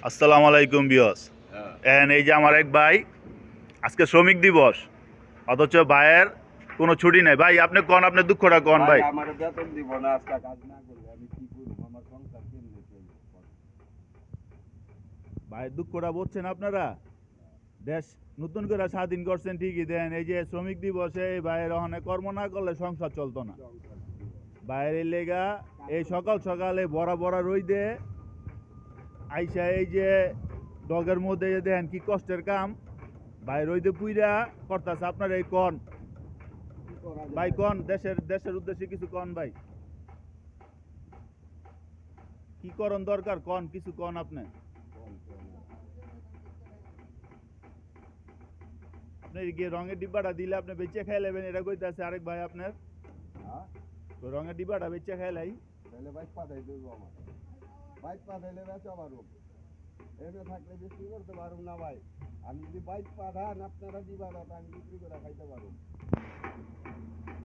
আসসালামু আলাইকুম বিয়স। এই যে আমার এক ভাই, আজকে শ্রমিক দিবস, অথচ ভাইয়ের কোনো ছুটি নেই। ভাই আপনি কন, আপনি দুঃখটা কন ভাই। আমার বেতন দিব না, আজকে কাজ না করলে আমি কি করবো? আমার সংসার কেমনে চলবে? ভাই দুঃখটা বুঝছেন আপনারা? দেশ নতুন করে স্বাধীন করছেন ঠিকই, দেন এই যে শ্রমিক দিবসে এই ভাইয়ের ওখানে কর্ম না করলে সংসার চলতো না। ভাইয়ের এই লেগা এই সকাল সকালে বড়া বড়া রইদে আইসা এই যে ডগের মধ্যে যে দেখেন কি কষ্টের কাম, ভাই রইদে পুইরা করতেছে। আপনার এই কন ভাই, কন দেশের দেশের উদ্দেশ্যে কিছু কন ভাই, কি করণ দরকার কন, কিছু কন আপনি। আপনি গিয়ে রঙের ডিব্বাটা দিলে আপনি বেচে খাই লেবেন, এটা কইতাছে আরেক ভাই আপনার। তো রঙের ডিব্বাটা বেচে খাইলাই তাহলে বাইক পাঠাই দেবো আমার। বাইক পাঠাইলে বেচা পারবো, এমনি থাকলে বিক্রি করতে পারবো না ভাই। আমি যদি বাইক পাঠান আপনারা দিবা না, আমি বিক্রি করে খাইতে পারবো।